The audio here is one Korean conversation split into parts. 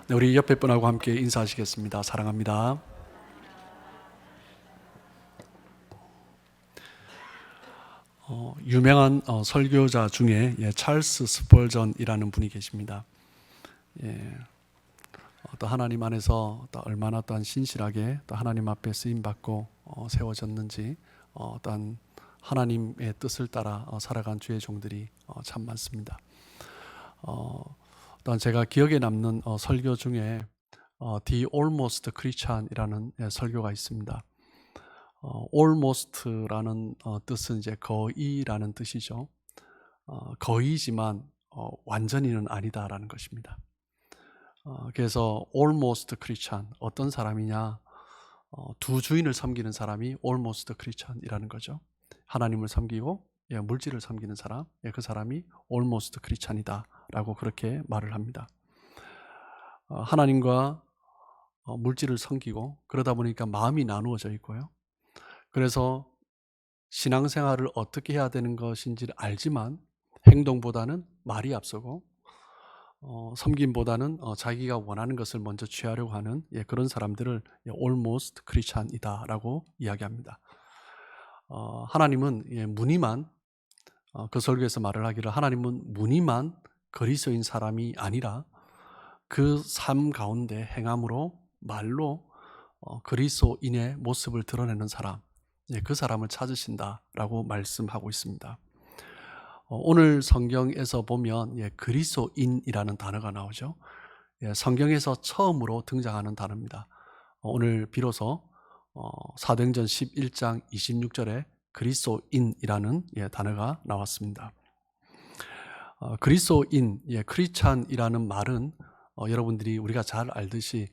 네, 우리 옆에 분하고 함께 인사하시겠습니다. 사랑합니다. 유명한 설교자 중에 찰스 스펄전이라는 분이 계십니다. 또 하나님 안에서 또 얼마나 또한 신실하게 또 하나님 앞에 쓰임 받고 세워졌는지 또한 하나님의 뜻을 따라 살아간 주의 종들이 참 많습니다. 또한 제가 기억에 남는 설교 중에 The Almost Christian이라는 설교가 있습니다. almost라는 뜻은 이제 거의라는 뜻이죠. 거의지만 완전히는 아니다라는 것입니다. 그래서 almost Christian, 어떤 사람이냐? 두 주인을 섬기는 사람이 almost Christian이라는 거죠. 하나님을 섬기고 물질을 섬기는 사람, 그 사람이 almost Christian이다라고 그렇게 말을 합니다. 하나님과 물질을 섬기고 그러다 보니까 마음이 나누어져 있고요. 그래서 신앙생활을 어떻게 해야 되는 것인지를 알지만 행동보다는 말이 앞서고 섬김보다는 자기가 원하는 것을 먼저 취하려고 하는 그런 사람들을 almost Christian이다라고 이야기합니다. 하나님은 무늬만 그 설교에서 말을 하기를 하나님은 무늬만 그리스도인 사람이 아니라 그 삶 가운데 행함으로 말로 그리스도인의 모습을 드러내는 사람, 그 사람을 찾으신다라고 말씀하고 있습니다. 오늘 성경에서 보면 그리스도인이라는 단어가 나오죠. 성경에서 처음으로 등장하는 단어입니다. 오늘 비로소 사도행전 11장 26절에 그리스도인이라는 단어가 나왔습니다. 그리스도인, 크리스찬이라는 말은 여러분들이 우리가 잘 알듯이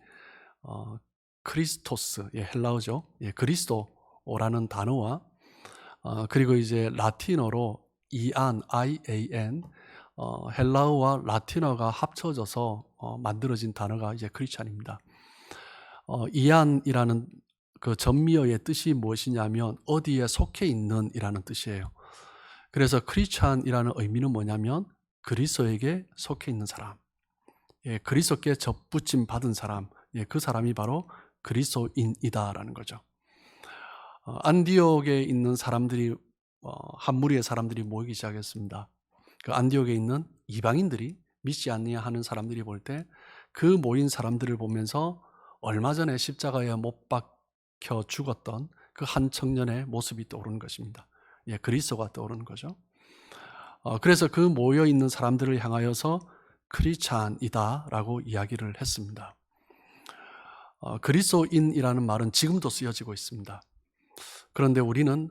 크리스토스, 헬라어죠. 그리스도라는 단어와 그리고 이제 라틴어로 IAN, 헬라어와 라틴어가 합쳐져서 만들어진 단어가 이제 크리스찬입니다. 이안이라는 그 전미어의 뜻이 무엇이냐면 어디에 속해 있는 이라는 뜻이에요. 그래서 크리스찬이라는 의미는 뭐냐면 그리스도에게 속해 있는 사람, 그리스도께 접붙임 받은 사람, 그 사람이 바로 그리스도인이다라는 거죠. 안디옥에 있는 사람들이 한 무리의 사람들이 모이기 시작했습니다. 그 안디옥에 있는 이방인들이 믿지 아니하는 사람들이 볼 때 그 모인 사람들을 보면서 얼마 전에 십자가에 못 박혀 죽었던 그 한 청년의 모습이 떠오르는 것입니다. 그리스도가 떠오르는 거죠. 그래서 그 모여 있는 사람들을 향하여서 크리스찬이다라고 이야기를 했습니다. 그리스도인이라는 말은 지금도 쓰여지고 있습니다. 그런데 우리는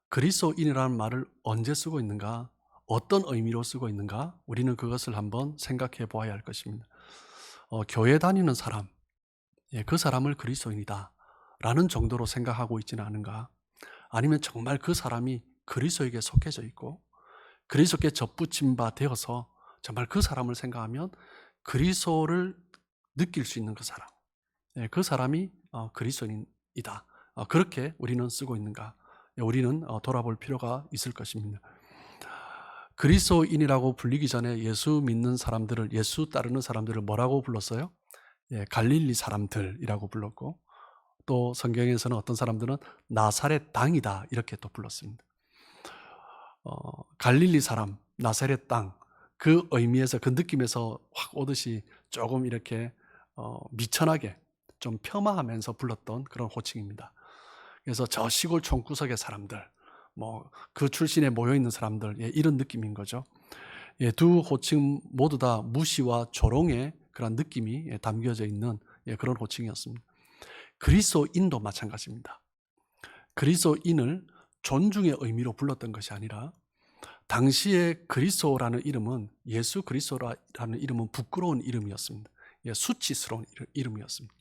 그리스도인이라는 말을 언제 쓰고 있는가? 어떤 의미로 쓰고 있는가? 우리는 그것을 한번 생각해 보아야 할 것입니다. 교회 다니는 사람, 그 사람을 그리스도인이다 라는 정도로 생각하고 있지는 않은가? 아니면 정말 그 사람이 그리스도에게 속해져 있고 그리스도께 접붙임 바 되어서 정말 그 사람을 생각하면 그리스도를 느낄 수 있는 그 사람, 그 사람이 그리스도인이다. 그렇게 우리는 쓰고 있는가? 우리는 돌아볼 필요가 있을 것입니다. 그리스도인이라고 불리기 전에 예수 믿는 사람들을, 예수 따르는 사람들을 뭐라고 불렀어요? 갈릴리 사람들이라고 불렀고, 또 성경에서는 어떤 사람들은 나사렛 땅이다 이렇게 또 불렀습니다. 갈릴리 사람, 나사렛 땅, 그 의미에서, 그 느낌에서 확 오듯이 조금 이렇게 미천하게 좀 폄하하면서 불렀던 그런 호칭입니다. 그래서 저 시골 촌구석의 사람들, 그 출신에 모여있는 사람들, 이런 느낌인 거죠. 두 호칭 모두 다 무시와 조롱의 그런 느낌이 담겨져 있는 그런 호칭이었습니다. 그리스도인도 마찬가지입니다. 그리스도인을 존중의 의미로 불렀던 것이 아니라 당시에 그리스도라는 이름은, 예수 그리스도라는 이름은 부끄러운 이름이었습니다. 수치스러운 이름이었습니다.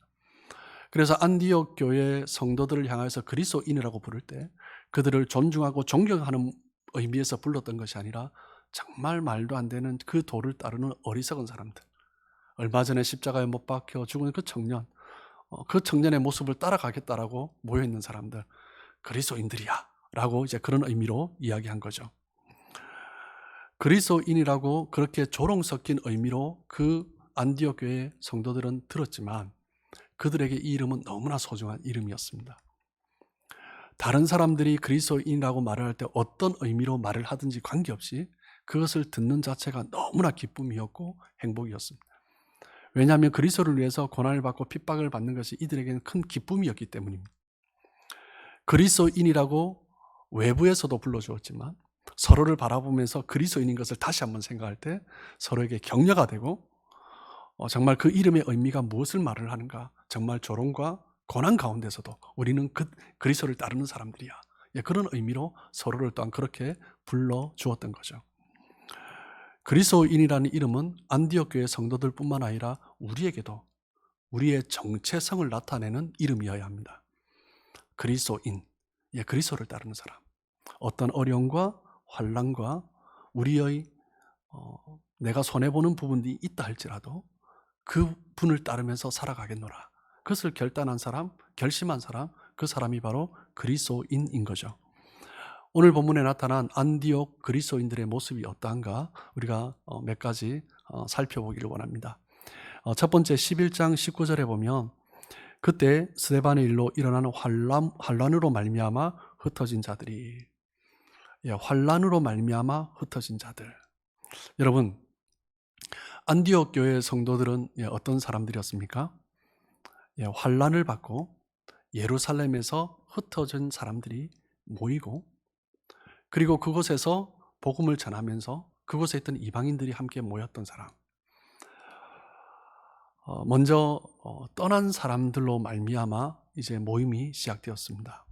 그래서 안디옥 교회 성도들을 향해서 그리스도인이라고 부를 때 그들을 존중하고 존경하는 의미에서 불렀던 것이 아니라 정말 말도 안 되는 그 도를 따르는 어리석은 사람들, 얼마 전에 십자가에 못 박혀 죽은 그 청년, 그 청년의 모습을 따라가겠다라고 모여있는 사람들, 그리스도인들이야 라고 이제 그런 의미로 이야기한 거죠. 그리스도인이라고 그렇게 조롱 섞인 의미로 그 안디옥 교회 성도들은 들었지만 그들에게 이 이름은 너무나 소중한 이름이었습니다. 다른 사람들이 그리스도인이라고 말을 할 때 어떤 의미로 말을 하든지 관계없이 그것을 듣는 자체가 너무나 기쁨이었고 행복이었습니다. 왜냐하면 그리스도를 위해서 고난을 받고 핍박을 받는 것이 이들에게는 큰 기쁨이었기 때문입니다. 그리스도인이라고 외부에서도 불러주었지만 서로를 바라보면서 그리스도인인 것을 다시 한번 생각할 때 서로에게 격려가 되고 정말 그 이름의 의미가 무엇을 말을 하는가, 정말 조롱과 고난 가운데서도 우리는 그리스도를 따르는 사람들이야, 그런 의미로 서로를 또한 그렇게 불러주었던 거죠. 그리스도인이라는 이름은 안디옥 교회 성도들뿐만 아니라 우리에게도 우리의 정체성을 나타내는 이름이어야 합니다. 그리스도인, 그리스도를 따르는 사람. 어떤 어려움과 환난과 우리의 내가 손해보는 부분이 있다 할지라도 그 분을 따르면서 살아가겠노라. 그것을 결단한 사람, 결심한 사람, 그 사람이 바로 그리스도인인 거죠. 오늘 본문에 나타난 안디옥 그리스도인들의 모습이 어떠한가 우리가 몇 가지 살펴보기를 원합니다. 첫 번째 11장 19절에 보면 그때 스데반의 일로 일어나는 환란으로 말미암아 흩어진 자들이, 환란으로 말미암아 흩어진 자들. 여러분, 안디옥 교회 성도들은 어떤 사람들이었습니까? 환란을 받고 예루살렘에서 흩어진 사람들이 모이고, 그리고 그곳에서 복음을 전하면서 그곳에 있던 이방인들이 함께 모였던 사람. 먼저 떠난 사람들로 말미암아 이제 모임이 시작되었습니다.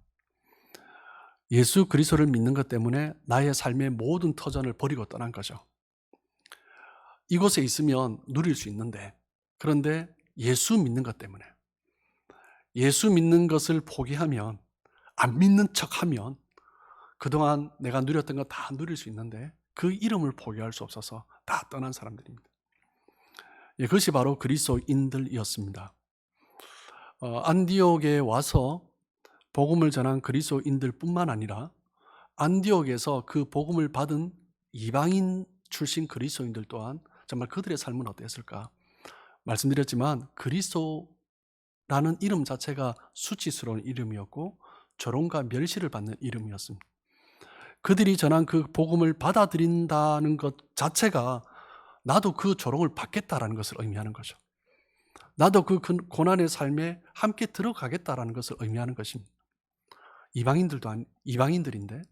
예수 그리스도를 믿는 것 때문에 나의 삶의 모든 터전을 버리고 떠난 거죠. 이곳에 있으면 누릴 수 있는데, 그런데 예수 믿는 것 때문에, 예수 믿는 것을 포기하면, 안 믿는 척하면 그동안 내가 누렸던 거 다 누릴 수 있는데 그 이름을 포기할 수 없어서 다 떠난 사람들입니다. 그것이 바로 그리스도인들이었습니다. 안디옥에 와서 복음을 전한 그리스도인들 뿐만 아니라 안디옥에서 그 복음을 받은 이방인 출신 그리스도인들 또한 정말 그들의 삶은 어땠을까? 말씀드렸지만 그리스도라는 이름 자체가 수치스러운 이름이었고 조롱과 멸시를 받는 이름이었습니다. 그들이 전한 그 복음을 받아들인다는 것 자체가 나도 그 조롱을 받겠다라는 것을 의미하는 거죠. 나도 그 고난의 삶에 함께 들어가겠다라는 것을 의미하는 것입니다. 이방인들인데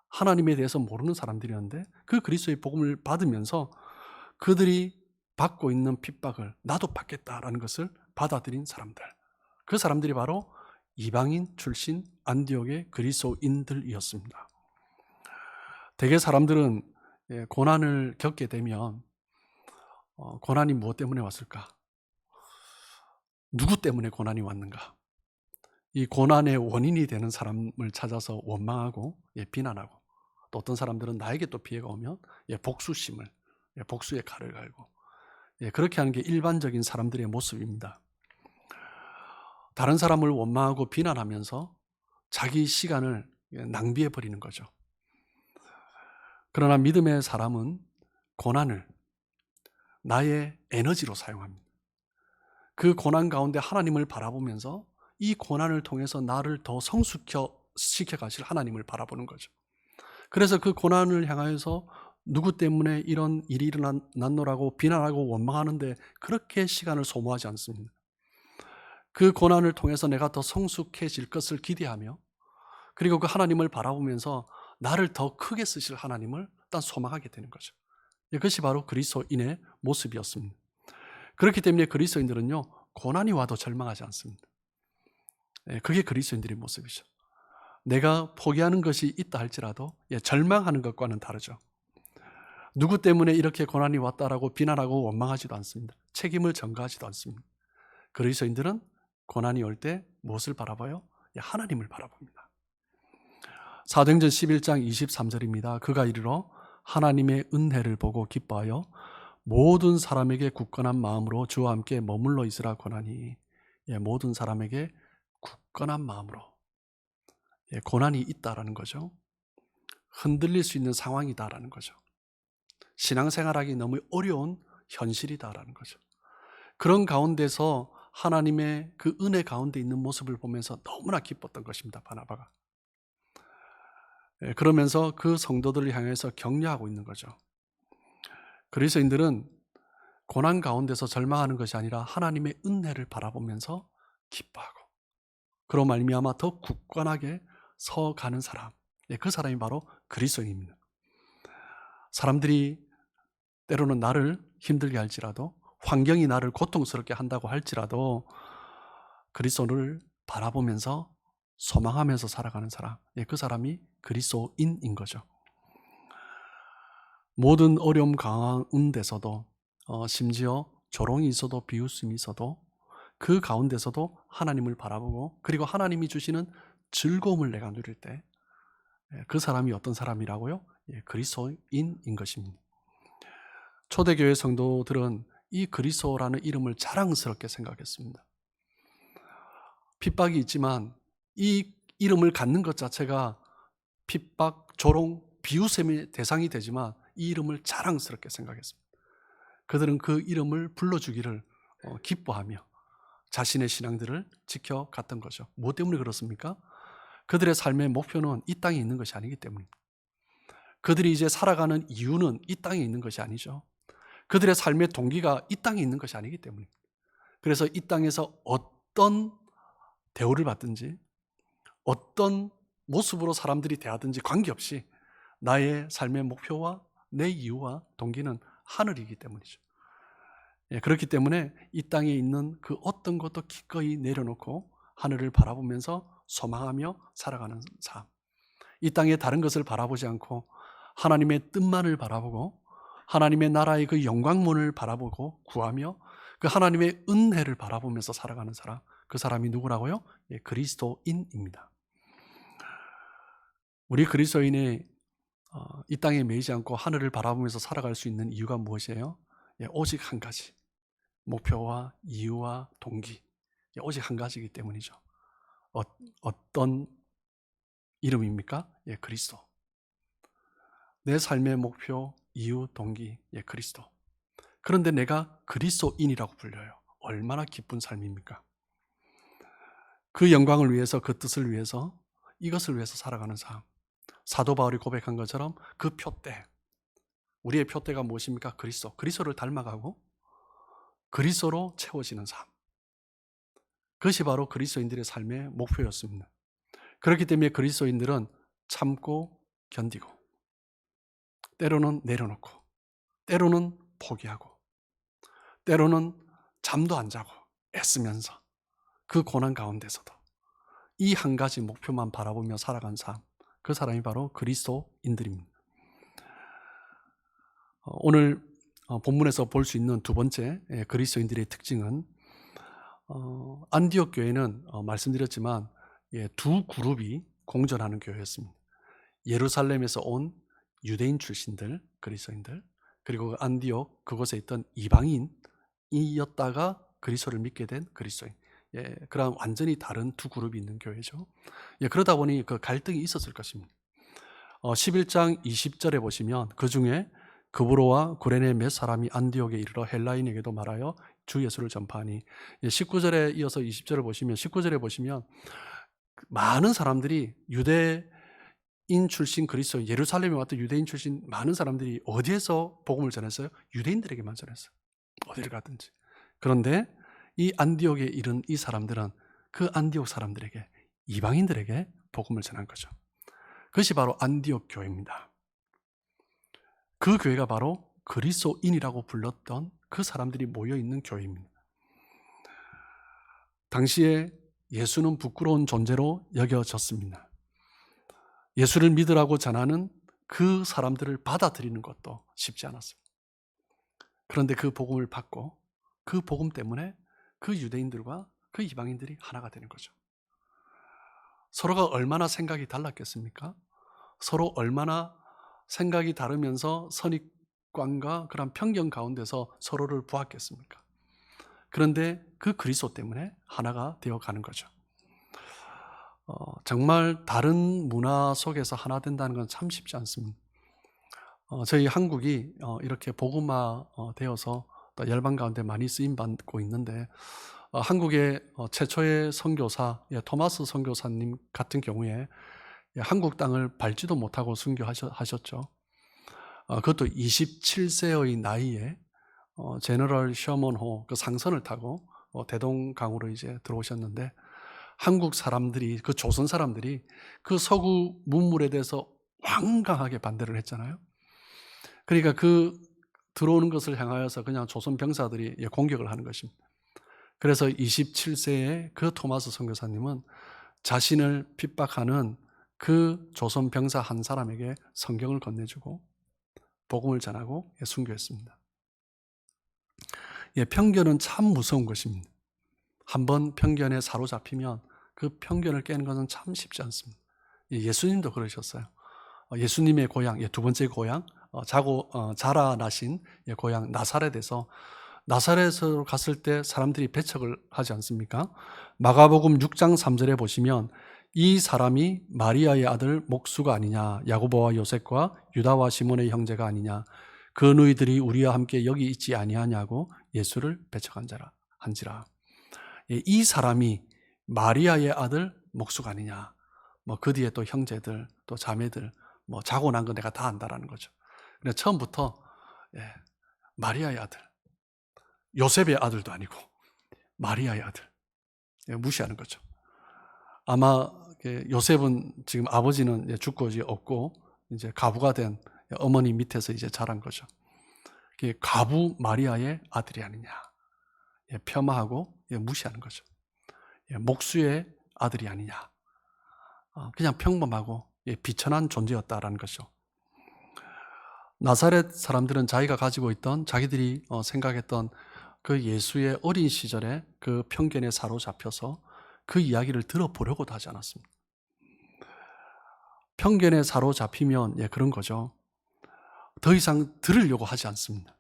하나님에 대해서 모르는 사람들이었는데 그 그리스도의 복음을 받으면서 그들이 받고 있는 핍박을 나도 받겠다라는 것을 받아들인 사람들. 그 사람들이 바로 이방인 출신 안디옥의 그리스도인들이었습니다. 대개 사람들은 고난을 겪게 되면 고난이 무엇 때문에 왔을까? 누구 때문에 고난이 왔는가? 이 고난의 원인이 되는 사람을 찾아서 원망하고 비난하고, 또 어떤 사람들은 나에게 또 피해가 오면 복수심을, 복수의 칼을 갈고, 그렇게 하는 게 일반적인 사람들의 모습입니다. 다른 사람을 원망하고 비난하면서 자기 시간을 낭비해 버리는 거죠. 그러나 믿음의 사람은 고난을 나의 에너지로 사용합니다. 그 고난 가운데 하나님을 바라보면서 이 고난을 통해서 나를 더 성숙시켜 가실 하나님을 바라보는 거죠. 그래서 그 고난을 향하여서 누구 때문에 이런 일이 일어났노라고 비난하고 원망하는데 그렇게 시간을 소모하지 않습니다. 그 고난을 통해서 내가 더 성숙해질 것을 기대하며, 그리고 그 하나님을 바라보면서 나를 더 크게 쓰실 하나님을 일단 소망하게 되는 거죠. 이것이 바로 그리스도인의 모습이었습니다. 그렇기 때문에 그리스도인들은요, 고난이 와도 절망하지 않습니다. 그게 그리스도인들의 모습이죠. 내가 포기하는 것이 있다 할지라도 절망하는 것과는 다르죠. 누구 때문에 이렇게 고난이 왔다라고 비난하고 원망하지도 않습니다. 책임을 전가하지도 않습니다. 그리스도인들은 고난이 올 때 무엇을 바라봐요? 하나님을 바라봅니다. 사도행전 11장 23절입니다. 그가 이르러 하나님의 은혜를 보고 기뻐하여 모든 사람에게 굳건한 마음으로 주와 함께 머물러 있으라 권하니, 모든 사람에게 굳건한 마음으로, 고난이 있다라는 거죠. 흔들릴 수 있는 상황이다라는 거죠. 신앙생활하기 너무 어려운 현실이다라는 거죠. 그런 가운데서 하나님의 그 은혜 가운데 있는 모습을 보면서 너무나 기뻤던 것입니다, 바나바가. 그러면서 그 성도들을 향해서 격려하고 있는 거죠. 그리스도인들은 고난 가운데서 절망하는 것이 아니라 하나님의 은혜를 바라보면서 기뻐하고, 그로 말미암아 더 굳건하게 서가는 사람, 그 사람이 바로 그리스도인입니다. 사람들이 때로는 나를 힘들게 할지라도, 환경이 나를 고통스럽게 한다고 할지라도 그리스도를 바라보면서 소망하면서 살아가는 사람, 그 사람이 그리스도인인 거죠. 모든 어려움 가운데서도, 심지어 조롱이 있어도 비웃음이 있어도 그 가운데서도 하나님을 바라보고, 그리고 하나님이 주시는 즐거움을 내가 누릴 때, 그 사람이 어떤 사람이라고요? 그리스도인인 것입니다. 초대교회 성도들은 이 그리스도라는 이름을 자랑스럽게 생각했습니다. 핍박이 있지만 이 이름을 갖는 것 자체가 핍박, 조롱, 비웃음의 대상이 되지만 이 이름을 자랑스럽게 생각했습니다. 그들은 그 이름을 불러주기를 기뻐하며 자신의 신앙들을 지켜갔던 거죠. 무엇 때문에 그렇습니까? 그들의 삶의 목표는 이 땅에 있는 것이 아니기 때문입니다. 그들이 이제 살아가는 이유는 이 땅에 있는 것이 아니죠. 그들의 삶의 동기가 이 땅에 있는 것이 아니기 때문입니다. 그래서 이 땅에서 어떤 대우를 받든지, 어떤 모습으로 사람들이 대하든지 관계없이 나의 삶의 목표와 내 이유와 동기는 하늘이기 때문이죠. 그렇기 때문에 이 땅에 있는 그 어떤 것도 기꺼이 내려놓고 하늘을 바라보면서 소망하며 살아가는 삶. 이 땅의 다른 것을 바라보지 않고 하나님의 뜻만을 바라보고 하나님의 나라의 그 영광문을 바라보고 구하며 그 하나님의 은혜를 바라보면서 살아가는 사람, 그 사람이 누구라고요? 그리스도인입니다. 우리 그리스도인이 이 땅에 매이지 않고 하늘을 바라보면서 살아갈 수 있는 이유가 무엇이에요? 오직 한 가지. 목표와 이유와 동기, 오직 한 가지이기 때문이죠. 어떤 이름입니까? 그리스도. 내 삶의 목표, 이유, 동기, 그리스도. 그런데 내가 그리스도인이라고 불려요. 얼마나 기쁜 삶입니까? 그 영광을 위해서, 그 뜻을 위해서, 이것을 위해서 살아가는 삶. 사도 바울이 고백한 것처럼 그 표대, 우리의 표대가 무엇입니까? 그리스도. 그리스도를 닮아가고 그리스도로 채워지는 삶. 그것이 바로 그리스도인들의 삶의 목표였습니다. 그렇기 때문에 그리스도인들은 참고 견디고, 때로는 내려놓고, 때로는 포기하고, 때로는 잠도 안 자고 애쓰면서 그 고난 가운데서도 이 한 가지 목표만 바라보며 살아간 삶, 그 사람이 바로 그리스도인들입니다. 오늘 본문에서 볼 수 있는 두 번째 그리스도인들의 특징은, 안디옥 교회는 말씀드렸지만 두 그룹이 공존하는 교회였습니다. 예루살렘에서 온 유대인 출신들, 그리스도인들, 그리고 안디옥 그곳에 있던 이방인이었다가 그리스도를 믿게 된 그리스도인. 그런 완전히 다른 두 그룹이 있는 교회죠. 그러다 보니 그 갈등이 있었을 것입니다. 11장 20절에 보시면 그 중에 그브로와 구레네 몇 사람이 안디옥에 이르러 헬라인에게도 말하여 주 예수를 전파하니, 19절에 이어서 20절을 보시면, 19절에 보시면 많은 사람들이 유대인 출신 그리스도, 예루살렘에 왔던 유대인 출신 많은 사람들이 어디에서 복음을 전했어요? 유대인들에게만 전했어요. 어디를 가든지. 그런데 이 안디옥에 이른 이 사람들은 그 안디옥 사람들에게, 이방인들에게 복음을 전한 거죠. 그것이 바로 안디옥 교회입니다. 그 교회가 바로 그리스도인이라고 불렀던 그 사람들이 모여있는 교회입니다. 당시에 예수는 부끄러운 존재로 여겨졌습니다. 예수를 믿으라고 전하는 그 사람들을 받아들이는 것도 쉽지 않았습니다. 그런데 그 복음을 받고 그 복음 때문에 그 유대인들과 그 이방인들이 하나가 되는 거죠. 서로가 얼마나 생각이 달랐겠습니까? 서로 얼마나 생각이 다르면서 선입관과 그런 편견 가운데서 서로를 보았겠습니까? 그런데 그 그리스도 때문에 하나가 되어가는 거죠. 정말 다른 문화 속에서 하나 된다는 건 참 쉽지 않습니다. 저희 한국이 이렇게 복음화 되어서 또 열방 가운데 많이 쓰임 받고 있는데 한국의 최초의 선교사 토마스 선교사님 같은 경우에 한국 땅을 밟지도 못하고 순교하셨죠. 그것도 27세의 나이에 제너럴 셔먼호 그 상선을 타고 대동강으로 이제 들어오셨는데, 한국 사람들이, 그 조선 사람들이 그 서구 문물에 대해서 완강하게 반대를 했잖아요. 그러니까 그 들어오는 것을 향하여서 그냥 조선 병사들이 공격을 하는 것입니다. 그래서 27세의 그 토마스 선교사님은 자신을 핍박하는 그 조선 병사 한 사람에게 성경을 건네주고 복음을 전하고 순교했습니다. 편견은 참 무서운 것입니다. 한번 편견에 사로잡히면 그 편견을 깨는 것은 참 쉽지 않습니다. 예수님도 그러셨어요. 예수님의 고향, 두 번째 고향, 자라나신 고향 나사렛에서, 나사렛으로 갔을 때 사람들이 배척을 하지 않습니까? 마가복음 6장 3절에 보시면 이 사람이 마리아의 아들 목수가 아니냐, 야고보와 요셉과 유다와 시몬의 형제가 아니냐, 그 너희들이 우리와 함께 여기 있지 아니하냐고 예수를 배척한 자라 한지라. 이 사람이 마리아의 아들 목수가 아니냐, 그 뒤에 또 형제들 또 자매들 자고 난 거 내가 다 안다라는 거죠. 그래서 처음부터 마리아의 아들, 요셉의 아들도 아니고 마리아의 아들 무시하는 거죠. 아마 요셉은 지금 아버지는 죽고 이제 없고 이제 가부가 된 어머니 밑에서 이제 자란 거죠. 가부 마리아의 아들이 아니냐, 폄하하고 무시하는 거죠. 목수의 아들이 아니냐, 그냥 평범하고 비천한 존재였다라는 것이죠. 나사렛 사람들은 자기가 가지고 있던, 자기들이 생각했던 그 예수의 어린 시절에 그 편견에 사로잡혀서 그 이야기를 들어보려고도 하지 않았습니다. 편견에 사로잡히면 그런 거죠. 더 이상 들으려고 하지 않습니다.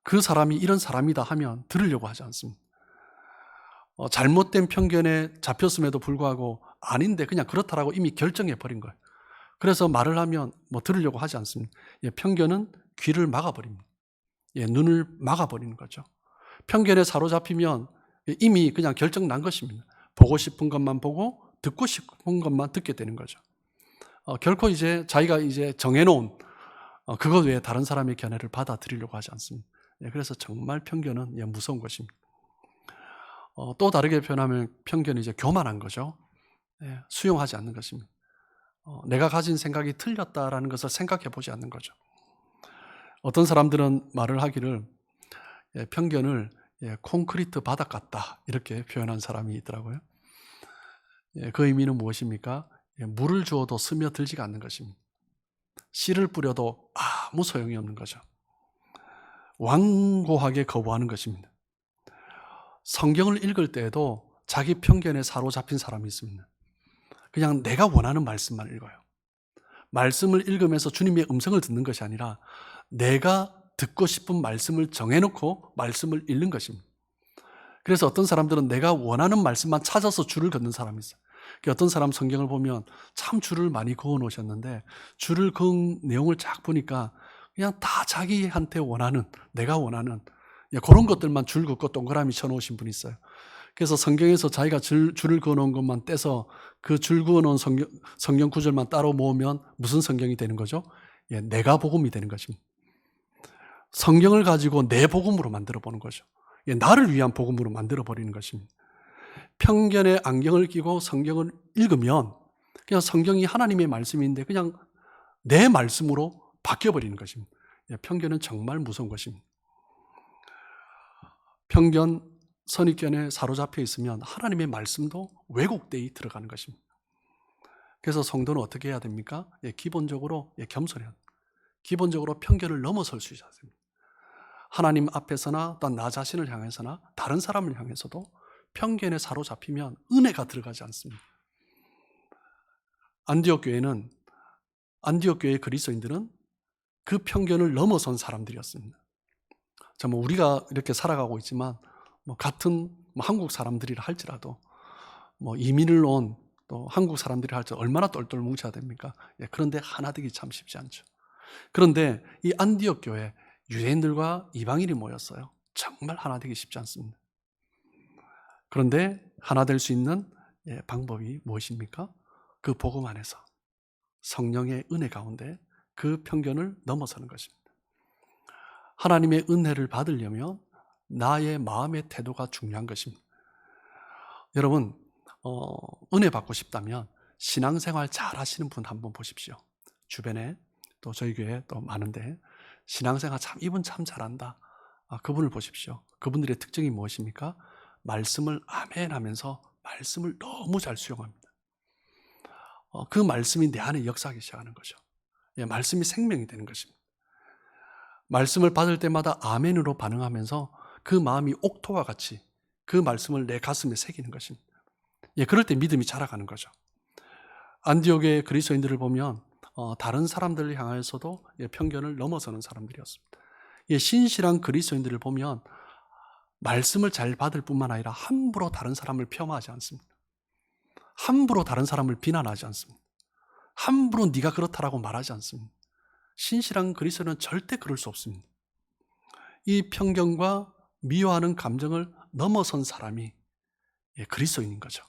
그 사람이 이런 사람이다 하면 들으려고 하지 않습니다. 잘못된 편견에 잡혔음에도 불구하고 아닌데 그냥 그렇다라고 이미 결정해 버린 거예요. 그래서 말을 하면 들으려고 하지 않습니다. 편견은 귀를 막아버립니다. 눈을 막아버리는 거죠. 편견에 사로잡히면 이미 그냥 결정 난 것입니다. 보고 싶은 것만 보고 듣고 싶은 것만 듣게 되는 거죠. 결코 이제 자기가 이제 정해놓은 그것 외에 다른 사람의 견해를 받아들이려고 하지 않습니다. 그래서 정말 편견은 무서운 것입니다. 또 다르게 표현하면 편견이 이제 교만한 거죠. 수용하지 않는 것입니다. 내가 가진 생각이 틀렸다라는 것을 생각해 보지 않는 거죠. 어떤 사람들은 말을 하기를 편견을 콘크리트 바닥 같다 이렇게 표현한 사람이 있더라고요. 그 의미는 무엇입니까? 물을 주어도 스며들지가 않는 것입니다. 씨를 뿌려도 아무 소용이 없는 거죠. 완고하게 거부하는 것입니다. 성경을 읽을 때에도 자기 편견에 사로잡힌 사람이 있습니다. 그냥 내가 원하는 말씀만 읽어요. 말씀을 읽으면서 주님의 음성을 듣는 것이 아니라 내가 듣고 싶은 말씀을 정해놓고 말씀을 읽는 것입니다. 그래서 어떤 사람들은 내가 원하는 말씀만 찾아서 줄을 긋는 사람이 있어요. 어떤 사람 성경을 보면 참 줄을 많이 그어 놓으셨는데 줄을 그은 내용을 쫙 보니까 그냥 다 자기한테 원하는, 내가 원하는 그런 것들만 줄 긋고 동그라미 쳐놓으신 분이 있어요. 그래서 성경에서 자기가 줄을 그어놓은 것만 떼서 그 줄 그어놓은 성경 구절만 따로 모으면 무슨 성경이 되는 거죠? 내가 복음이 되는 것입니다. 성경을 가지고 내 복음으로 만들어 보는 거죠. 나를 위한 복음으로 만들어 버리는 것입니다. 편견의 안경을 끼고 성경을 읽으면 그냥 성경이 하나님의 말씀인데 그냥 내 말씀으로 바뀌어 버리는 것입니다. 편견은 정말 무서운 것입니다. 편견, 선입견에 사로잡혀 있으면 하나님의 말씀도 왜곡되어 들어가는 것입니다. 그래서 성도는 어떻게 해야 됩니까? 기본적으로 겸손해야 됩니다. 기본적으로 편견을 넘어설 수 있어야 됩니다. 하나님 앞에서나 또 나 자신을 향해서나 다른 사람을 향해서도 편견에 사로잡히면 은혜가 들어가지 않습니다. 안디옥 교회의 그리스도인들은 그 편견을 넘어선 사람들이었습니다. 우리가 이렇게 살아가고 있지만 같은 한국 사람들이라 할지라도 이민을 온 또 한국 사람들이 할지라도 얼마나 똘똘 뭉쳐야 됩니까? 그런데 하나 되기 참 쉽지 않죠. 그런데 이 안디옥 교회 유대인들과 이방인이 모였어요. 정말 하나 되기 쉽지 않습니다. 그런데 하나 될 수 있는 방법이 무엇입니까? 그 복음 안에서 성령의 은혜 가운데 그 편견을 넘어서는 것입니다. 하나님의 은혜를 받으려면 나의 마음의 태도가 중요한 것입니다. 여러분, 은혜 받고 싶다면 신앙생활 잘 하시는 분 한번 보십시오. 주변에 또 저희 교회 또 많은데 신앙생활 이분 참 잘한다. 그분을 보십시오. 그분들의 특징이 무엇입니까? 말씀을 아멘 하면서 말씀을 너무 잘 수용합니다. 그 말씀이 내 안에 역사하기 시작하는 거죠. 말씀이 생명이 되는 것입니다. 말씀을 받을 때마다 아멘으로 반응하면서 그 마음이 옥토와 같이 그 말씀을 내 가슴에 새기는 것입니다. 그럴 때 믿음이 자라가는 거죠. 안디옥의 그리스도인들을 보면 다른 사람들을 향하여서도 편견을 넘어서는 사람들이었습니다. 신실한 그리스도인들을 보면 말씀을 잘 받을 뿐만 아니라 함부로 다른 사람을 폄하하지 않습니다. 함부로 다른 사람을 비난하지 않습니다. 함부로 네가 그렇다라고 말하지 않습니다. 신실한 그리스도인은 절대 그럴 수 없습니다. 이 편견과 미워하는 감정을 넘어선 사람이 그리스도인인 거죠.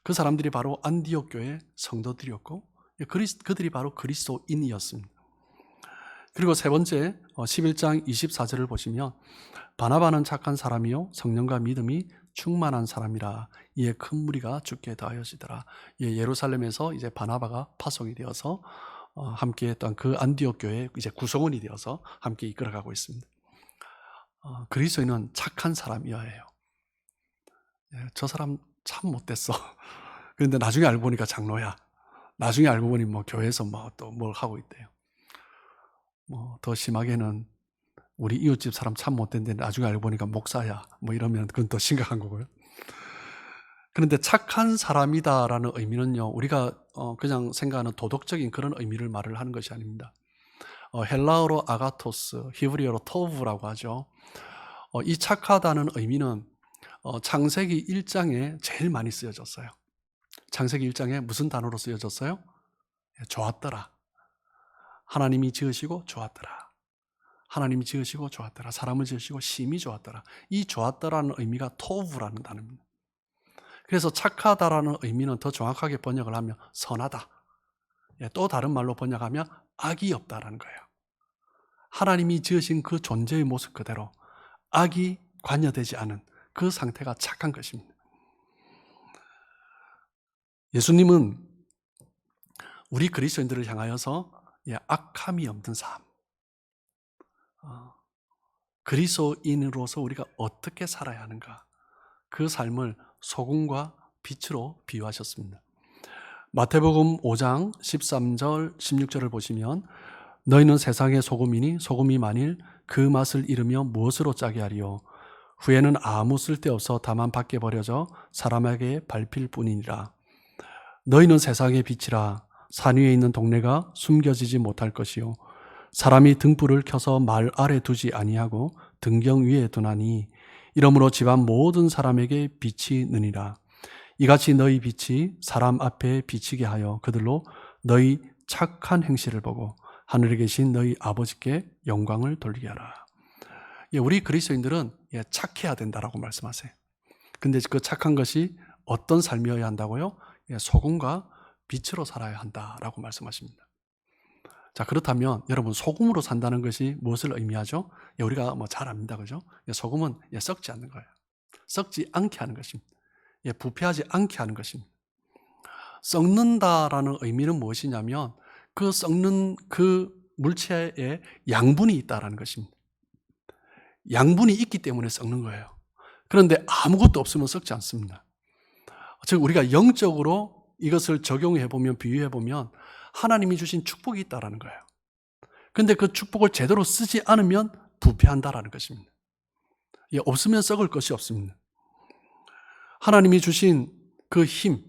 그 사람들이 바로 안디옥 교회 성도들이었고 그들이 바로 그리스도인이었습니다. 그리고 세 번째 11장 24절을 보시면 바나바는 착한 사람이요 성령과 믿음이 충만한 사람이라 이에 큰 무리가 죽게 더하여지더라. 예루살렘에서 이제 바나바가 파송이 되어서 함께 했던 그 안디옥 교회 이제 구성원이 되어서 함께 이끌어가고 있습니다. 그리스도인은 착한 사람이어야 해요. 저 사람 참 못됐어. 그런데 나중에 알고 보니까 장로야. 나중에 알고 보니 교회에서 또 뭘 하고 있대요. 더 심하게는 우리 이웃집 사람 참 못됐는데 나중에 알고 보니까 목사야. 이러면 그건 더 심각한 거고요. 그런데 착한 사람이다라는 의미는요, 우리가 그냥 생각하는 도덕적인 그런 의미를 말을 하는 것이 아닙니다. 헬라어로 아가토스, 히브리어로 토브라고 하죠. 이 착하다는 의미는 창세기 1장에 제일 많이 쓰여졌어요. 창세기 1장에 무슨 단어로 쓰여졌어요? 좋았더라. 하나님이 지으시고 좋았더라. 하나님이 지으시고 좋았더라. 사람을 지으시고 심히 좋았더라. 이 좋았더라는 의미가 토브라는 단어입니다. 그래서 착하다라는 의미는 더 정확하게 번역을 하면 선하다. 또 다른 말로 번역하면 악이 없다라는 거예요. 하나님이 지으신 그 존재의 모습 그대로 악이 관여되지 않은 그 상태가 착한 것입니다. 예수님은 우리 그리스도인들을 향하여서 악함이 없는 삶, 그리스도인으로서 우리가 어떻게 살아야 하는가, 그 삶을 소금과 빛으로 비유하셨습니다. 마태복음 5장 13절 16절을 보시면 너희는 세상의 소금이니 소금이 만일 그 맛을 잃으며 무엇으로 짜게 하리요 후에는 아무 쓸데없어 다만 밖에 버려져 사람에게 밟힐 뿐이니라. 너희는 세상의 빛이라. 산 위에 있는 동네가 숨겨지지 못할 것이요 사람이 등불을 켜서 말 아래 두지 아니하고 등경 위에 두나니 이러므로 집안 모든 사람에게 빛이 느니라. 이같이 너희 빛이 사람 앞에 비치게 하여 그들로 너희 착한 행실을 보고 하늘에 계신 너희 아버지께 영광을 돌리게 하라. 우리 그리스도인들은 착해야 된다라고 말씀하세요. 근데 그 착한 것이 어떤 삶이어야 한다고요? 소금과 빛으로 살아야 한다라고 말씀하십니다. 자, 그렇다면 여러분 소금으로 산다는 것이 무엇을 의미하죠? 우리가 잘 압니다. 그죠? 소금은 썩지 않는 거예요. 썩지 않게 하는 것입니다. 부패하지 않게 하는 것입니다. 썩는다라는 의미는 무엇이냐면 그 썩는 그 물체에 양분이 있다라는 것입니다. 양분이 있기 때문에 썩는 거예요. 그런데 아무것도 없으면 썩지 않습니다. 즉 우리가 영적으로 이것을 적용해보면 비유해보면 하나님이 주신 축복이 있다라는 거예요. 그런데 그 축복을 제대로 쓰지 않으면 부패한다라는 것입니다. 없으면 썩을 것이 없습니다. 하나님이 주신 그 힘,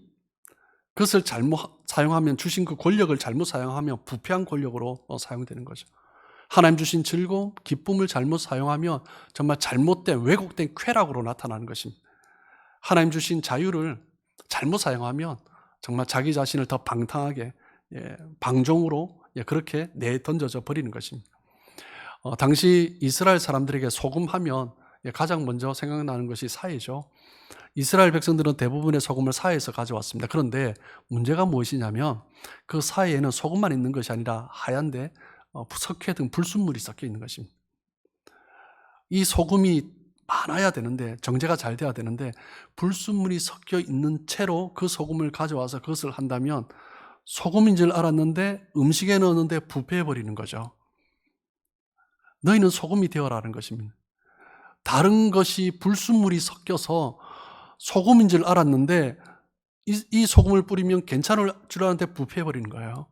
그것을 잘못 사용하면 주신 그 권력을 잘못 사용하면 부패한 권력으로 사용되는 거죠. 하나님 주신 즐거움, 기쁨을 잘못 사용하면 정말 잘못된 왜곡된 쾌락으로 나타나는 것입니다. 하나님 주신 자유를 잘못 사용하면 정말 자기 자신을 더 방탕하게 방종으로 그렇게 내던져져 버리는 것입니다. 당시 이스라엘 사람들에게 소금하면 가장 먼저 생각나는 것이 사해죠. 이스라엘 백성들은 대부분의 소금을 사해에서 가져왔습니다. 그런데 문제가 무엇이냐면 그 사해에는 소금만 있는 것이 아니라 하얀데 석회 등 불순물이 섞여 있는 것입니다. 이 소금이 많아야 되는데, 정제가 잘 돼야 되는데 불순물이 섞여 있는 채로 그 소금을 가져와서 그것을 한다면 소금인 줄 알았는데 음식에 넣었는데 부패해 버리는 거죠. 너희는 소금이 되어라는 것입니다. 다른 것이 불순물이 섞여서 소금인 줄 알았는데 이 소금을 뿌리면 괜찮을 줄 알았는데 부패해 버리는 거예요.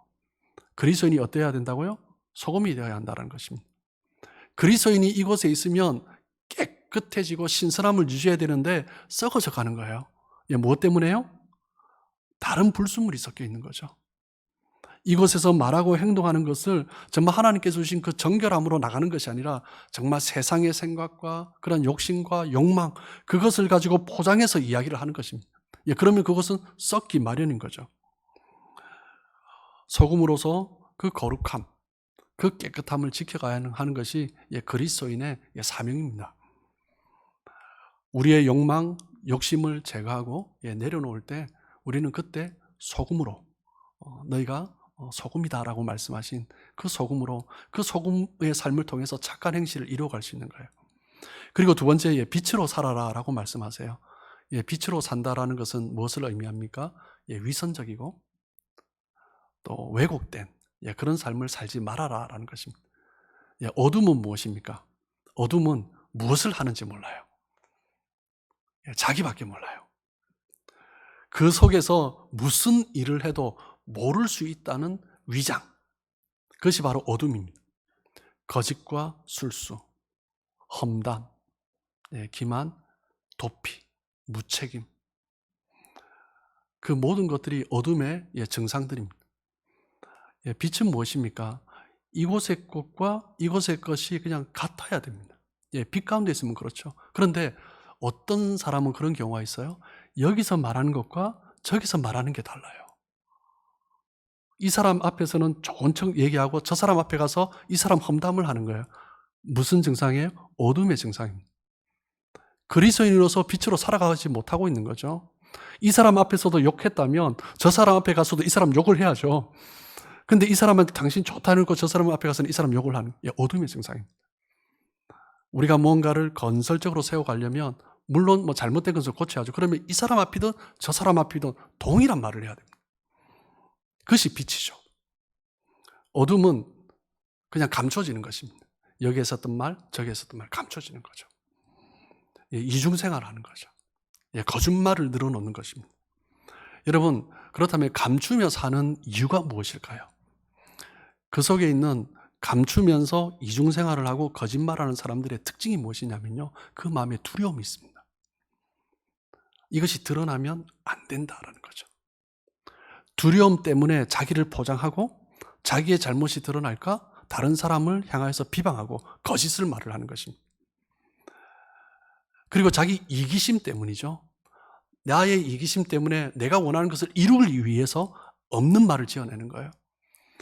그리스도인이 어때야 된다고요? 소금이 되어야 한다는 것입니다. 그리스도인이 이곳에 있으면 깨끗해지고 신선함을 유지해야 되는데 썩어져 가는 거예요. 무엇 때문에요? 다른 불순물이 섞여 있는 거죠. 이곳에서 말하고 행동하는 것을 정말 하나님께서 주신 그 정결함으로 나가는 것이 아니라 정말 세상의 생각과 그런 욕심과 욕망, 그것을 가지고 포장해서 이야기를 하는 것입니다. 그러면 그것은 썩기 마련인 거죠. 소금으로서 그 거룩함, 그 깨끗함을 지켜가야 하는 것이 그리스도인의 사명입니다. 우리의 욕망, 욕심을 제거하고 내려놓을 때 우리는 그때 소금으로 너희가 소금이다라고 말씀하신 그 소금으로, 그 소금의 삶을 통해서 착한 행실을 이루어갈 수 있는 거예요. 그리고 두 번째, 빛으로 살아라라고 말씀하세요. 빛으로 산다라는 것은 무엇을 의미합니까? 위선적이고 또 왜곡된 그런 삶을 살지 말아라라는 것입니다. 어둠은 무엇입니까? 어둠은 무엇을 하는지 몰라요. 자기밖에 몰라요. 그 속에서 무슨 일을 해도 모를 수 있다는 위장, 그것이 바로 어둠입니다. 거짓과 술수, 험담, 기만, 도피, 무책임, 그 모든 것들이 어둠의 증상들입니다. 빛은 무엇입니까? 이곳의 것과 이곳의 것이 그냥 같아야 됩니다. 빛 가운데 있으면 그렇죠. 그런데 어떤 사람은 그런 경우가 있어요. 여기서 말하는 것과 저기서 말하는 게 달라요. 이 사람 앞에서는 좋은 척 얘기하고 저 사람 앞에 가서 이 사람 험담을 하는 거예요. 무슨 증상이에요? 어둠의 증상입니다. 그리스도인으로서 빛으로 살아가지 못하고 있는 거죠. 이 사람 앞에서도 욕했다면 저 사람 앞에 가서도 이 사람 욕을 해야죠. 근데 이 사람한테 당신 좋다는 거 저 사람 앞에 가서는 이 사람 욕을 하는 어둠의 증상입니다. 우리가 뭔가를 건설적으로 세워가려면 물론 잘못된 것을 고쳐야죠. 그러면 이 사람 앞이든 저 사람 앞이든 동일한 말을 해야 됩니다. 그것이 빛이죠. 어둠은 그냥 감춰지는 것입니다. 여기에 있었던 말, 저기에 있었던 말 감춰지는 거죠. 이중생활하는 거죠. 거짓말을 늘어놓는 것입니다. 여러분, 그렇다면 감추며 사는 이유가 무엇일까요? 그 속에 있는 감추면서 이중생활을 하고 거짓말하는 사람들의 특징이 무엇이냐면요, 그 마음에 두려움이 있습니다. 이것이 드러나면 안 된다라는 거죠. 두려움 때문에 자기를 포장하고 자기의 잘못이 드러날까 다른 사람을 향해서 비방하고 거짓을 말을 하는 것입니다. 그리고 자기 이기심 때문이죠. 나의 이기심 때문에 내가 원하는 것을 이루기 위해서 없는 말을 지어내는 거예요.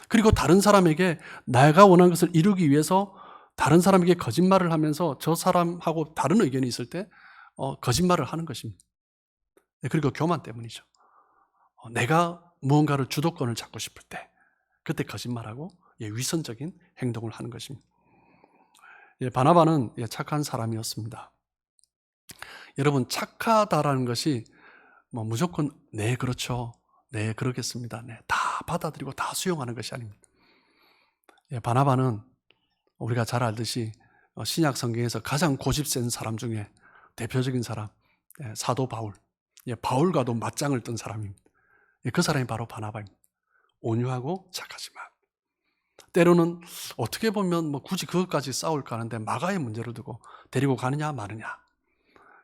그리고 다른 사람에게 내가 원하는 것을 이루기 위해서 다른 사람에게 거짓말을 하면서 저 사람하고 다른 의견이 있을 때 거짓말을 하는 것입니다. 그리고 교만 때문이죠. 내가 무언가를 주도권을 잡고 싶을 때 그때 거짓말하고 위선적인 행동을 하는 것입니다. 바나바는 착한 사람이었습니다. 여러분, 착하다라는 것이 무조건 네 그렇죠, 네 그러겠습니다, 네 다 받아들이고 다 수용하는 것이 아닙니다. 바나바는 우리가 잘 알듯이 신약 성경에서 가장 고집센 사람 중에 대표적인 사람, 사도 바울, 바울과도 맞짱을 뜬 사람입니다. 그 사람이 바로 바나바입니다. 온유하고 착하지만 때로는 어떻게 보면 굳이 그것까지 싸울까 하는데 마가의 문제를 두고 데리고 가느냐 마느냐,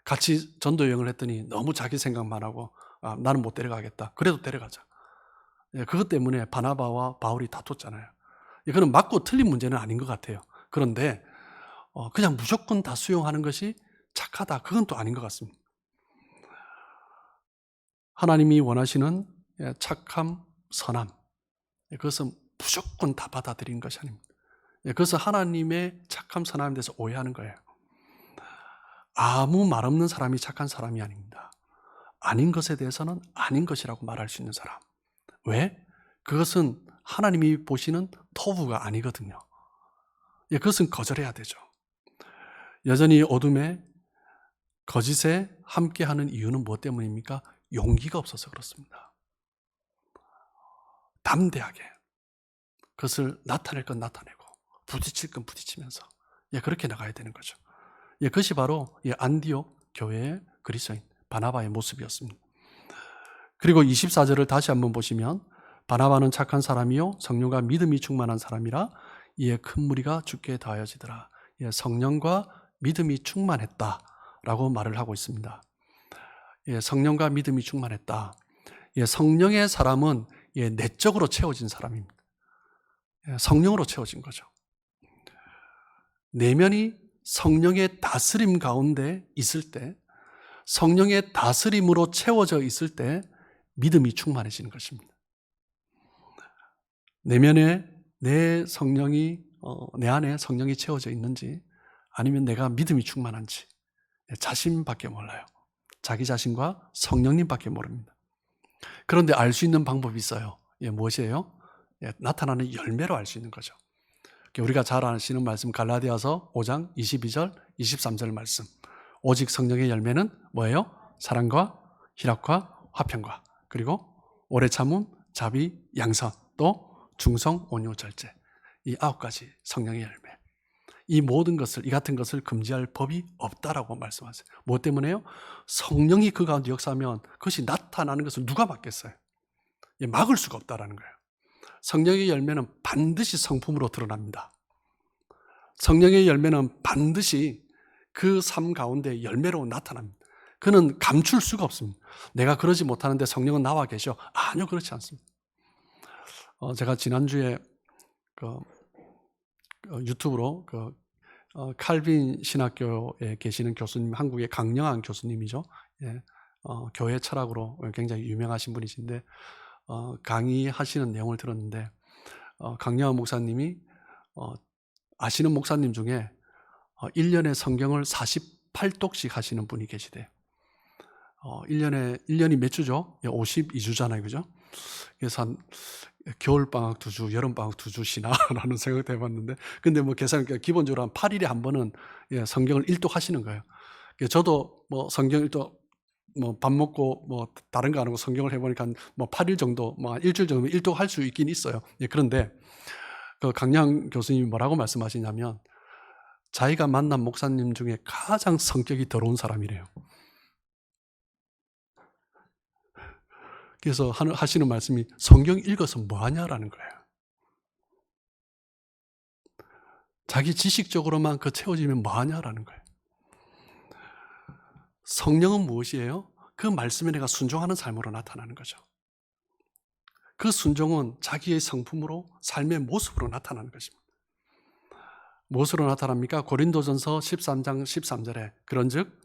같이 전도 여행을 했더니 너무 자기 생각만 하고 나는 못 데려가겠다, 그래도 데려가자. 그것 때문에 바나바와 바울이 다퉜잖아요. 이거는 맞고 틀린 문제는 아닌 것 같아요. 그런데 그냥 무조건 다 수용하는 것이 착하다, 그건 또 아닌 것 같습니다. 하나님이 원하시는 착함, 선함, 그것은 무조건 다 받아들이는 것이 아닙니다. 그래서 하나님의 착함 선함에 대해서 오해하는 거예요. 아무 말 없는 사람이 착한 사람이 아닙니다. 아닌 것에 대해서는 아닌 것이라고 말할 수 있는 사람. 왜? 그것은 하나님이 보시는 토부가 아니거든요. 그것은 거절해야 되죠. 여전히 어둠에 거짓에 함께하는 이유는 무엇 때문입니까? 용기가 없어서 그렇습니다. 담대하게 그것을 나타낼 건 나타내고 부딪힐 건 부딪히면서 그렇게 나가야 되는 거죠. 그것이 바로 안디옥 교회의 그리스도인 바나바의 모습이었습니다. 그리고 24절을 다시 한번 보시면 바나바는 착한 사람이요 성령과 믿음이 충만한 사람이라 이에 큰 무리가 주께 더하여지더라. 성령과 믿음이 충만했다라고 말을 하고 있습니다. 성령과 믿음이 충만했다. 성령의 사람은 내적으로 채워진 사람입니다. 성령으로 채워진 거죠. 내면이 성령의 다스림 가운데 있을 때, 성령의 다스림으로 채워져 있을 때 믿음이 충만해지는 것입니다. 내면에 내 성령이 내 안에 성령이 채워져 있는지 아니면 내가 믿음이 충만한지 자신밖에 몰라요. 자기 자신과 성령님밖에 모릅니다. 그런데 알 수 있는 방법이 있어요. 무엇이에요? 나타나는 열매로 알 수 있는 거죠. 우리가 잘 아시는 말씀 갈라디아서 5장 22절 23절 말씀. 오직 성령의 열매는 뭐예요? 사랑과 희락과 화평과 그리고 오래 참음, 자비, 양선, 또 중성, 온유, 절제. 이 9가지 성령의 열매. 이 모든 것을, 이 같은 것을 금지할 법이 없다라고 말씀하세요. 무엇 때문에요? 성령이 그 가운데 역사하면 그것이 나타나는 것을 누가 막겠어요? 막을 수가 없다라는 거예요. 성령의 열매는 반드시 성품으로 드러납니다. 성령의 열매는 반드시 그 삶 가운데 열매로 나타납니다. 그는 감출 수가 없습니다. 내가 그러지 못하는데 성령은 나와 계셔. 아니요, 그렇지 않습니다. 제가 지난주에 유튜브로 칼빈 신학교에 계시는 교수님, 한국의 강영한 교수님이죠. 교회 철학으로 굉장히 유명하신 분이신데 강의하시는 내용을 들었는데 강영한 목사님이 아시는 목사님 중에 1년에 성경을 48독씩 하시는 분이 계시대요. 1년이 몇 주죠? 52주잖아요. 그죠? 그래서 한 겨울방학 2주, 여름방학 2주 쉬나? 라는 생각도 해봤는데, 근데 기본적으로 한 8일에 한 번은 성경을 1독 하시는 거예요. 저도 성경 1독, 밥 먹고 다른 거 안 하고 성경을 해보니까 8일 정도, 일주일 정도면 1독 할 수 있긴 있어요. 그런데 그 강양 교수님이 뭐라고 말씀하시냐면, 자기가 만난 목사님 중에 가장 성격이 더러운 사람이래요. 그래서 하시는 말씀이 성경 읽어서 뭐하냐라는 거예요. 자기 지식적으로만 채워지면 뭐하냐라는 거예요. 성령은 무엇이에요? 그 말씀에 내가 순종하는 삶으로 나타나는 거죠. 그 순종은 자기의 성품으로 삶의 모습으로 나타나는 것입니다. 무엇으로 나타납니까? 고린도전서 13장 13절에 그런즉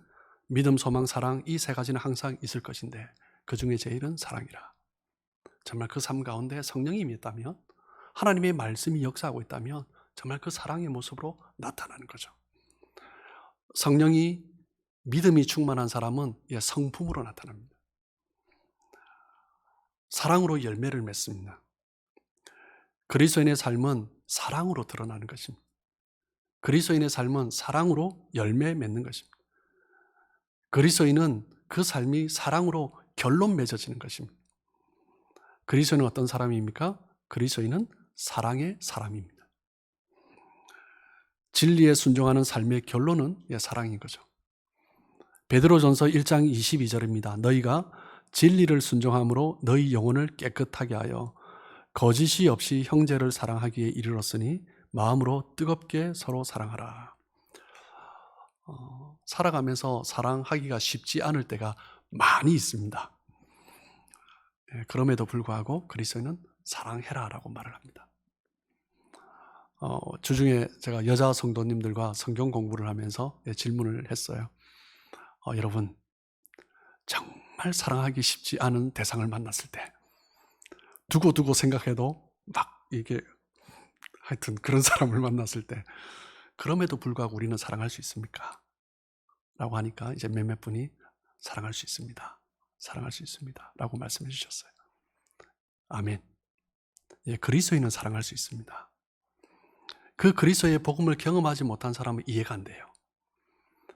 믿음, 소망, 사랑 이 세 가지는 항상 있을 것인데 그 중에 제일은 사랑이라. 정말 그 삶 가운데 성령이 임했다면, 하나님의 말씀이 역사하고 있다면 정말 그 사랑의 모습으로 나타나는 거죠. 성령이 믿음이 충만한 사람은 성품으로 나타납니다. 사랑으로 열매를 맺습니다. 그리스도인의 삶은 사랑으로 드러나는 것입니다. 그리스도인의 삶은 사랑으로 열매 맺는 것입니다. 그리스도인은 그 삶이 사랑으로 결론 맺어지는 것입니다. 그리스도인은 어떤 사람입니까? 그리스도인은 사랑의 사람입니다. 진리에 순종하는 삶의 결론은 사랑인 거죠. 베드로전서 1장 22절입니다. 너희가 진리를 순종함으로 너희 영혼을 깨끗하게 하여 거짓이 없이 형제를 사랑하기에 이르렀으니 마음으로 뜨겁게 서로 사랑하라. 살아가면서 사랑하기가 쉽지 않을 때가 많이 있습니다. 그럼에도 불구하고 그리스도인은 사랑해라라고 말을 합니다. 주중에 제가 여자 성도님들과 성경 공부를 하면서 질문을 했어요. 여러분, 정말 사랑하기 쉽지 않은 대상을 만났을 때 두고 생각해도 막 이게 하여튼 그런 사람을 만났을 때 그럼에도 불구하고 우리는 사랑할 수 있습니까? 라고 하니까 이제 몇몇 분이 사랑할 수 있습니다. 사랑할 수 있습니다. 라고 말씀해 주셨어요. 아멘. 예, 그리스도인은 사랑할 수 있습니다. 그 그리스도의 복음을 경험하지 못한 사람은 이해가 안 돼요.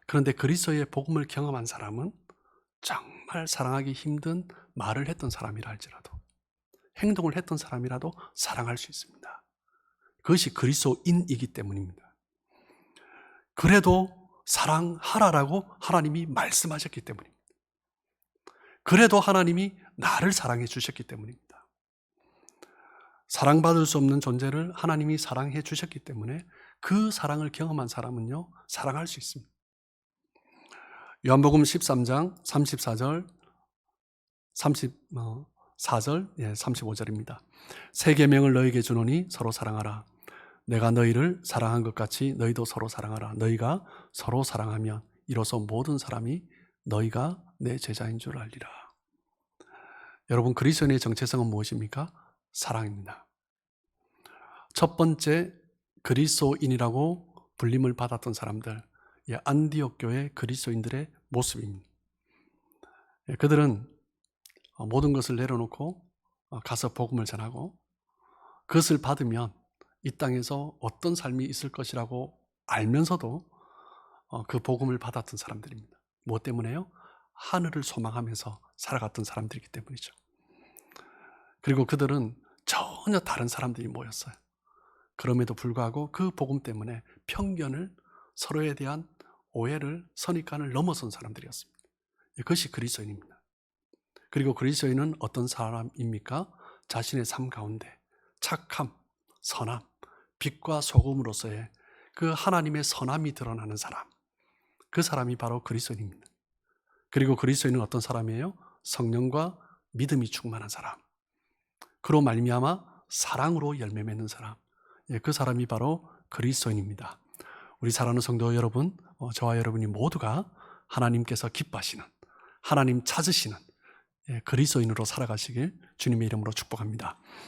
그런데 그리스도의 복음을 경험한 사람은 정말 사랑하기 힘든 말을 했던 사람이라 할지라도, 행동을 했던 사람이라도 사랑할 수 있습니다. 그것이 그리스도인이기 때문입니다. 그래도 사랑하라라고 하나님이 말씀하셨기 때문입니다. 그래도 하나님이 나를 사랑해 주셨기 때문입니다. 사랑받을 수 없는 존재를 하나님이 사랑해 주셨기 때문에 그 사랑을 경험한 사람은요, 사랑할 수 있습니다. 요한복음 13장 34절, 34절, 35절입니다. 새 계명을 너희에게 주노니 서로 사랑하라. 내가 너희를 사랑한 것 같이 너희도 서로 사랑하라. 너희가 서로 사랑하면 이로써 모든 사람이 너희가 내 제자인 줄 알리라. 여러분, 그리스도인의 정체성은 무엇입니까? 사랑입니다. 첫 번째 그리스도인이라고 불림을 받았던 사람들, 안디옥 교회 그리스도인들의 모습입니다. 그들은 모든 것을 내려놓고 가서 복음을 전하고 그것을 받으면 이 땅에서 어떤 삶이 있을 것이라고 알면서도 그 복음을 받았던 사람들입니다. 무엇 때문에요? 하늘을 소망하면서 살아갔던 사람들이기 때문이죠. 그리고 그들은 전혀 다른 사람들이 모였어요. 그럼에도 불구하고 그 복음 때문에 편견을, 서로에 대한 오해를, 선입관을 넘어선 사람들이었습니다. 그것이 그리스도인입니다. 그리고 그리스도인은 어떤 사람입니까? 자신의 삶 가운데 착함, 선함, 빛과 소금으로서의 그 하나님의 선함이 드러나는 사람, 그 사람이 바로 그리스도인입니다. 그리고 그리스도인은 어떤 사람이에요? 성령과 믿음이 충만한 사람, 그로 말미암아 사랑으로 열매 맺는 사람, 그 사람이 바로 그리스도인입니다. 우리 사랑하는 성도 여러분, 저와 여러분이 모두가 하나님께서 기뻐하시는, 하나님 찾으시는 그리스도인으로 살아가시길 주님의 이름으로 축복합니다.